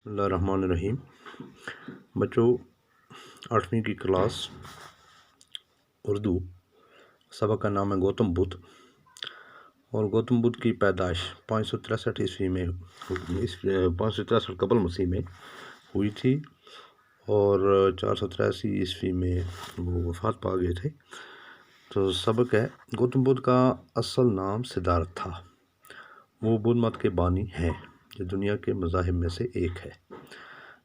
بسم اللہ الرحمن الرحیم۔ بچوں، 8ویں کی کلاس اردو سبق کا نام ہے گوتم بدھ، اور گوتم بدھ کی پیدائش 563 عیسوی میں 563 قبل مسیح میں ہوئی تھی، اور 483 عیسوی میں وہ وفات پا گئے تھے۔ تو سبق ہے، گوتم بدھ کا اصل نام سدھارتھ تھا۔ وہ بدھ مت کے بانی ہیں، جو دنیا کے مذاہب میں سے ایک ہے۔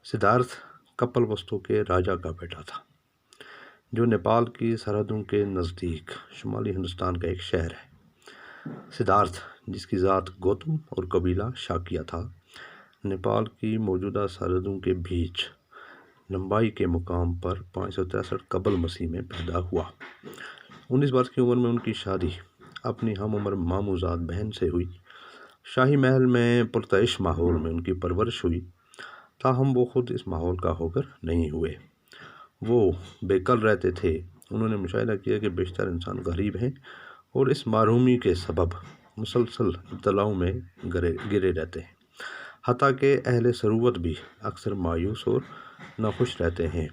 سدھارتھ کپل وستو کے راجا کا بیٹا تھا، جو نیپال کی سرحدوں کے نزدیک شمالی ہندوستان کا ایک شہر ہے۔ سدھارتھ، جس کی ذات گوتم اور قبیلہ شاکیہ تھا، نیپال کی موجودہ سرحدوں کے بیچ لمبائی کے مقام پر 563 قبل مسیح میں پیدا ہوا۔ 19 برس کی عمر میں ان کی شادی اپنی ہم عمر ماموزاد بہن سے ہوئی۔ شاہی محل میں پرتعیش ماحول میں ان کی پرورش ہوئی، تاہم وہ خود اس ماحول کا ہو کر نہیں ہوئے۔ وہ بے کل رہتے تھے۔ انہوں نے مشاہدہ کیا کہ بیشتر انسان غریب ہیں اور اس محرومی کے سبب مسلسل ابتلاؤں میں گرے رہتے ہیں، حتیٰ کہ اہل ثروت بھی اکثر مایوس اور ناخوش رہتے ہیں۔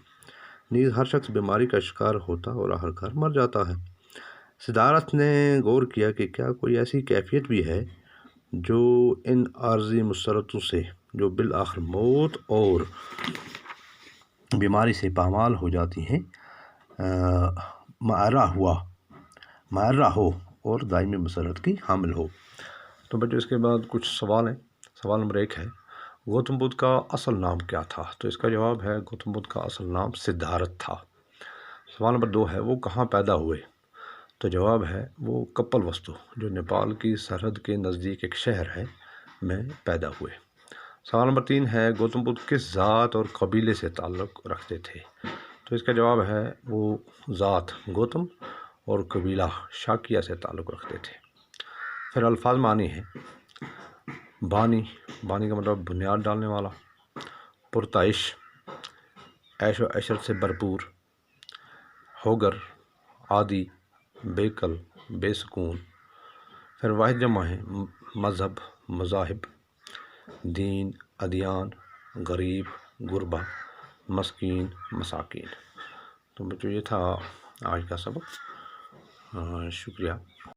نیز ہر شخص بیماری کا شکار ہوتا اور آخرکار مر جاتا ہے۔ سدھارتھ نے غور کیا کہ کیا کوئی ایسی کیفیت بھی ہے جو ان عارضی مسرتوں سے، جو بالآخر موت اور بیماری سے پامال ہو جاتی ہیں، معرہ ہو اور دائمی مسرت کی حامل ہو۔ تو بچوں، اس کے بعد کچھ سوال ہیں۔ سوال نمبر 1 ہے، گوتم بدھ کا اصل نام کیا تھا؟ تو اس کا جواب ہے، گوتم بدھ کا اصل نام سدھارتھ تھا۔ سوال نمبر 2 ہے، وہ کہاں پیدا ہوئے؟ تو جواب ہے، وہ کپل وستو، جو نیپال کی سرحد کے نزدیک ایک شہر ہے، میں پیدا ہوئے۔ سوال نمبر 3 ہے، گوتم بدھ کس ذات اور قبیلے سے تعلق رکھتے تھے؟ تو اس کا جواب ہے، وہ ذات گوتم اور قبیلہ شاکیہ سے تعلق رکھتے تھے۔ پھر الفاظ معنی ہیں، بانی کا مطلب بنیاد ڈالنے والا، پرتعیش عیش و عشرت سے بھرپور، ہوگر عادی، بے کل، بے سکون۔ پھر واحد جمع ہیں، مذہب مذاہب، دین ادیان، غریب غربا، مسکین مساکین۔ تو بچوں، یہ تھا آج کا سبق۔ شکریہ۔